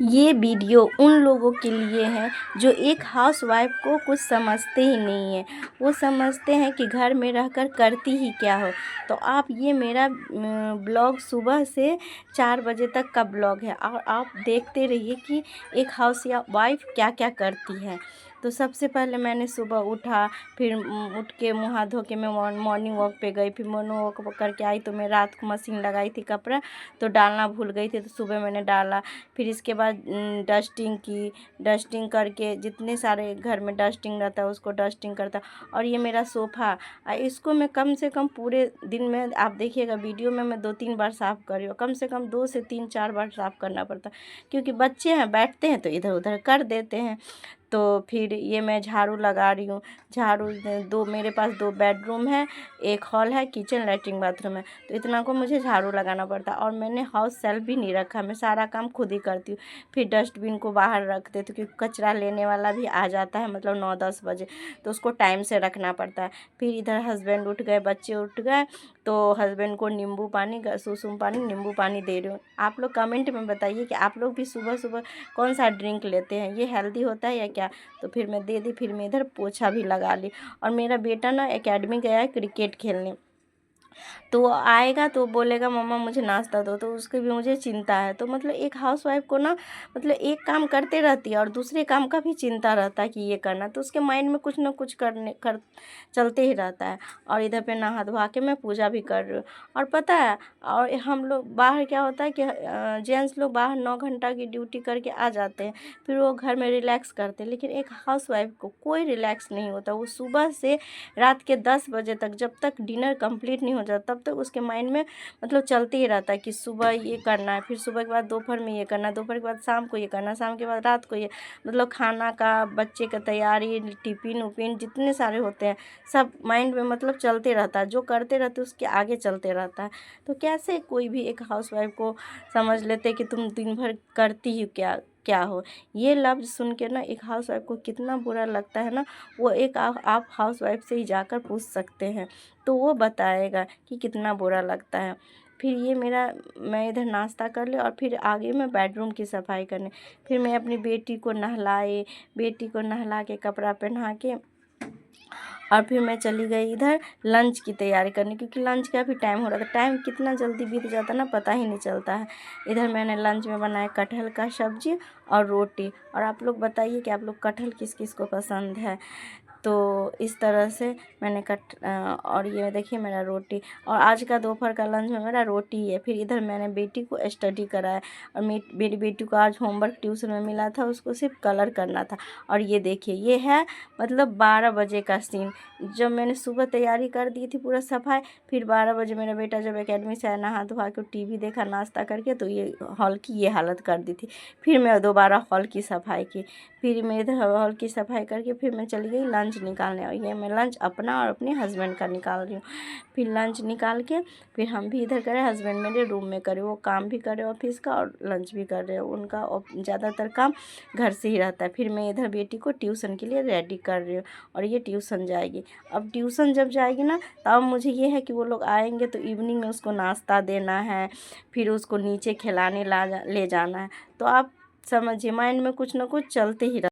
ये वीडियो उन लोगों के लिए है जो एक हाउसवाइफ को कुछ समझते ही नहीं है। वो समझते हैं कि घर में रहकर करती ही क्या हो। तो आप ये मेरा ब्लॉग सुबह से 4 बजे तक का ब्लॉग है और आप देखते रहिए कि एक हाउस या वाइफ क्या क्या करती है। तो सबसे पहले मैंने सुबह उठा, फिर उठ के मुँह हाथ धो के मैं मॉर्निंग वॉक पे गई। फिर मॉर्निंग वॉक करके आई तो मैं रात को मशीन लगाई थी कपड़ा, तो डालना भूल गई थी, तो सुबह मैंने डाला। फिर इसके बाद डस्टिंग की, डस्टिंग करके जितने सारे घर में डस्टिंग रहता है उसको डस्टिंग करता। और ये मेरा सोफ़ा, इसको मैं कम से कम पूरे दिन में, आप देखिएगा वीडियो में, मैं 2-3 बार साफ़ कर रही हूँ। कम से कम 2 से 3-4 बार साफ़ करना पड़ता है, क्योंकि बच्चे हैं, बैठते हैं तो इधर उधर कर देते हैं। तो फिर ये मैं झाड़ू लगा रही हूँ। झाड़ू दो, मेरे पास 2 बेडरूम है, एक हॉल है, किचन, लैट्रिन, बाथरूम है, तो इतना को मुझे झाड़ू लगाना पड़ता है। और मैंने हाउस सेल्फ भी नहीं रखा, मैं सारा काम खुद ही करती हूँ। फिर डस्टबिन को बाहर रख देती हूँ, क्योंकि कचरा लेने वाला भी आ जाता है, मतलब 9-10 बजे, तो उसको टाइम से रखना पड़ता है। फिर इधर हस्बैंड उठ गए, बच्चे उठ गए, तो हस्बैंड को नींबू पानी, सुसुम पानी, नींबू पानी दे रही हूँ। आप लोग कमेंट में बताइए कि आप लोग भी सुबह सुबह कौन सा ड्रिंक लेते हैं, ये हेल्दी होता है या क्या। तो फिर मैं दे दी, फिर मैं इधर पोछा भी लगा ली। और मेरा बेटा ना एकेडमी गया है क्रिकेट खेलने, तो वो आएगा तो बोलेगा मम्मा मुझे नाश्ता दो, तो उसकी भी मुझे चिंता है। तो मतलब एक हाउसवाइफ को ना, मतलब एक काम करते रहती है और दूसरे काम का भी चिंता रहता है कि ये करना, तो उसके माइंड में कुछ ना कुछ चलते ही रहता है। और इधर पे नहा धोवा के मैं पूजा भी कर रही हूँ। और पता है, और हम लोग बाहर क्या होता है कि जेंट्स लोग बाहर 9 घंटा की ड्यूटी करके आ जाते हैं, फिर वो घर में रिलैक्स करते हैं। लेकिन एक हाउसवाइफ को कोई रिलैक्स नहीं होता। वो सुबह से रात के 10 बजे तक, जब तक डिनर कंप्लीट नहीं हो जाता, तब तक उसके माइंड में मतलब चलते ही रहता है कि सुबह ये करना है, फिर सुबह के बाद दोपहर में ये करना है, दोपहर के बाद शाम को ये करना है, शाम के बाद रात को ये, मतलब खाना का, बच्चे का तैयारी, टिफिन उपिन जितने सारे होते हैं, सब माइंड में मतलब चलते रहता है। जो करते रहते उसके आगे चलते रहता है। तो कैसे कोई भी एक हाउसवाइफ को समझ लेते कि तुम दिन भर करती ही क्या क्या हो। ये लफ्ज़ सुन के ना एक हाउसवाइफ को कितना बुरा लगता है ना, वो एक आप हाउसवाइफ से ही जाकर पूछ सकते हैं, तो वो बताएगा कि कितना बुरा लगता है। फिर ये मेरा, मैं इधर नाश्ता कर ले और फिर आगे मैं बेडरूम की सफाई करने। फिर मैं अपनी बेटी को नहलाए, बेटी को नहला के कपड़ा पहना के, और फिर मैं चली गई इधर लंच की तैयारी करने, क्योंकि लंच का भी टाइम हो रहा था। टाइम कितना जल्दी बीत जाता है ना, पता ही नहीं चलता है। इधर मैंने लंच में बनाया कटहल का सब्जी और रोटी। और आप लोग बताइए कि आप लोग कटहल किस किस को पसंद है। तो इस तरह से मैंने और ये देखिए मेरा रोटी, और आज का दोपहर का लंच में मेरा रोटी ही है। फिर इधर मैंने बेटी को स्टडी कराया, और मेरी बेटी को आज होमवर्क ट्यूशन में मिला था, उसको सिर्फ कलर करना था। और ये देखिए, ये है मतलब 12 बजे का सीन। जब मैंने सुबह तैयारी कर दी थी पूरा सफाई, फिर 12 बजे मेरा बेटा जब एकेडमी से आया, नहा धोवा के टीवी देखा नाश्ता करके, तो ये हॉल की ये हालत कर दी थी। फिर मैं दोबारा हॉल की सफाई की, फिर मैं इधर हॉल की सफाई करके फिर मैं चली गई लंच निकालने। और ये मैं लंच अपना और अपने हस्बैंड का निकाल रही हूँ। फिर लंच निकाल के फिर हम भी इधर करे, हस्बैंड मेरे रूम में करे, वो काम भी करे ऑफिस का और लंच भी कर रहे हैं। उनका ज़्यादातर काम घर से ही रहता है। फिर मैं इधर बेटी को ट्यूशन के लिए रेडी कर रही हूँ, और ये ट्यूशन जाएगी। अब ट्यूशन जब जाएगी ना, तब मुझे ये है कि वो लोग आएंगे तो इवनिंग में उसको नाश्ता देना है, फिर उसको नीचे खिलाने ले जाना है। तो आप समझिए, माइंड में कुछ ना कुछ चलते ही